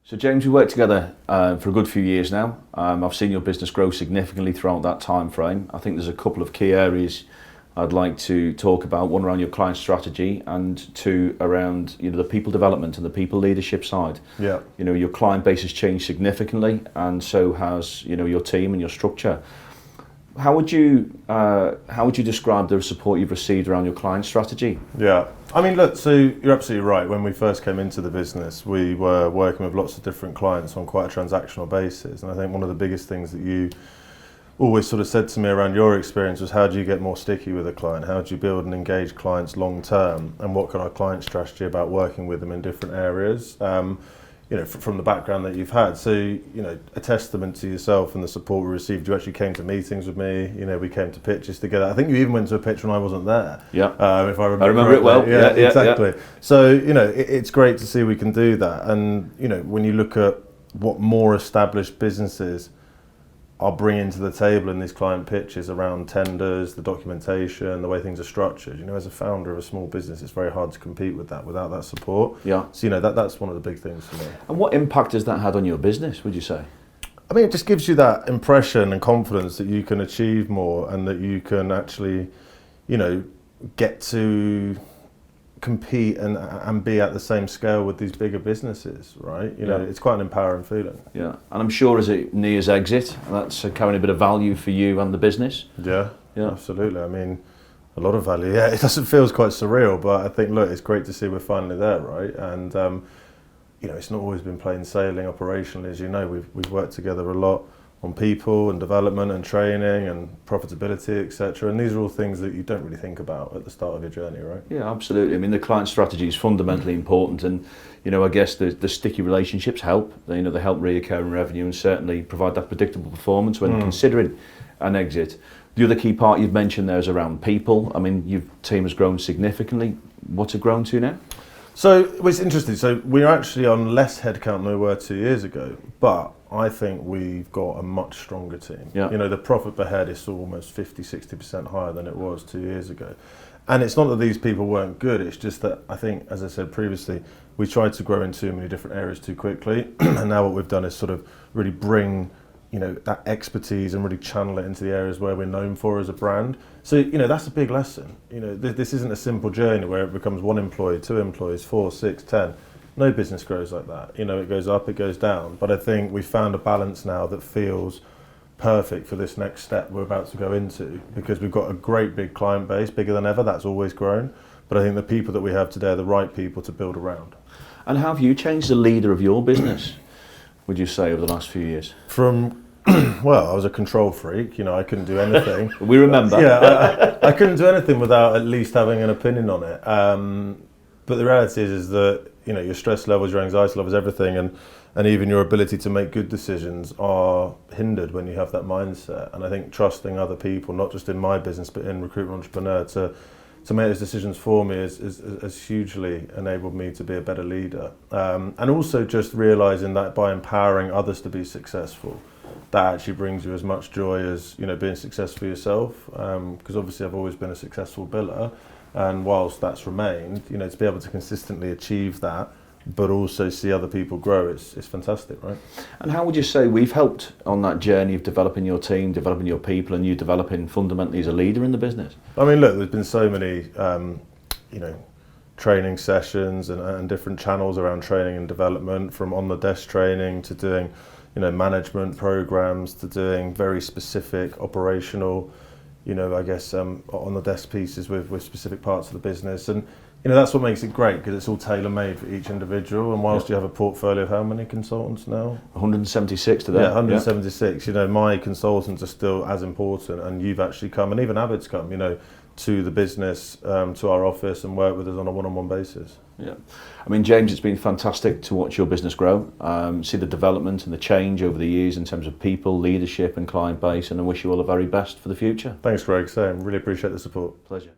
So James, we worked together for a good few years now. I've seen your business grow significantly throughout that time frame. I think there's a couple of key areas I'd like to talk about. One around your client strategy, and two around the people development and the people leadership side. Yeah. Your client base has changed significantly, and so has your team and your structure. How would you describe the support you've received around your client strategy? Yeah, I mean, look, so you're absolutely right. When we first came into the business, we were working with lots of different clients on quite a transactional basis. And I think one of the biggest things that you always sort of said to me around your experience was, how do you get more sticky with a client? How do you build and engage clients long term? And what can our client strategy about working with them in different areas? From the background that you've had. So, a testament to yourself and the support we received. You actually came to meetings with me. We came to pitches together. I think you even went to a pitch when I wasn't there. Yeah. If I remember. I remember it well. Yeah, Yeah, exactly. Yeah. So, it's great to see we can do that. And, when you look at what more established businesses are bringing to the table in these client pitches around tenders, the documentation, the way things are structured. As a founder of a small business, it's very hard to compete with that without that support. Yeah. So, that's one of the big things for me. And what impact has that had on your business, would you say? I mean, it just gives you that impression and confidence that you can achieve more and that you can actually, get to compete and be at the same scale with these bigger businesses, right? It's quite an empowering feeling. Yeah, and I'm sure as it nears exit, that's carrying a bit of value for you and the business. Yeah, absolutely. I mean, a lot of value. Yeah, it feels quite surreal, but I think, look, it's great to see we're finally there, right? And it's not always been plain sailing operationally, as you know. We've worked together a lot on people and development and training and profitability, etc. And these are all things that you don't really think about at the start of your journey, right? Yeah, absolutely. I mean, the client strategy is fundamentally important, and I guess the sticky relationships help. They help reoccurring revenue and certainly provide that predictable performance when considering an exit. The other key part you've mentioned there is around people. I mean, your team has grown significantly. What's it grown to now? So it's interesting. So we're actually on less headcount than we were 2 years ago, but I think we've got a much stronger team. Yeah. The profit per head is almost 50-60% higher than it was 2 years ago. And it's not that these people weren't good, it's just that I think, as I said previously, we tried to grow in too many different areas too quickly. And now what we've done is sort of really bring that expertise and really channel it into the areas where we're known for as a brand. So, that's a big lesson. This isn't a simple journey where it becomes 1 employee, 2 employees, 4, 6, 10. No business grows like that. It goes up, it goes down. But I think we found a balance now that feels perfect for this next step we're about to go into, because we've got a great big client base, bigger than ever. That's always grown. But I think the people that we have today are the right people to build around. And how have you changed the leader of your business, would you say, over the last few years? Well, I was a control freak. I couldn't do anything. We remember. Yeah, I couldn't do anything without at least having an opinion on it. But the reality is that your stress levels, your anxiety levels, everything, and even your ability to make good decisions are hindered when you have that mindset. And I think trusting other people, not just in my business but in Recruitment Entrepreneur, to make those decisions for me has hugely enabled me to be a better leader. And also just realising that by empowering others to be successful, that actually brings you as much joy as being successful yourself. Because obviously I've always been a successful biller, and whilst that's remained, to be able to consistently achieve that, but also see other people grow, it's fantastic, right? And how would you say we've helped on that journey of developing your team, developing your people, and you developing fundamentally as a leader in the business? I mean, look, there's been so many, training sessions and different channels around training and development, from on-the-desk training to doing, management programs, to doing very specific operational, on-the-desk pieces with specific parts of the business. And that's what makes it great, because it's all tailor-made for each individual. And whilst you have a portfolio of how many consultants now? 176 today. Yeah, 176. My consultants are still as important, and you've actually come, and even Abid's come, to the business, to our office, and work with us on a one-on-one basis. Yeah, I mean, James, it's been fantastic to watch your business grow, see the development and the change over the years in terms of people, leadership and client base, and I wish you all the very best for the future. Thanks, Greg. Same. Really appreciate the support. Pleasure.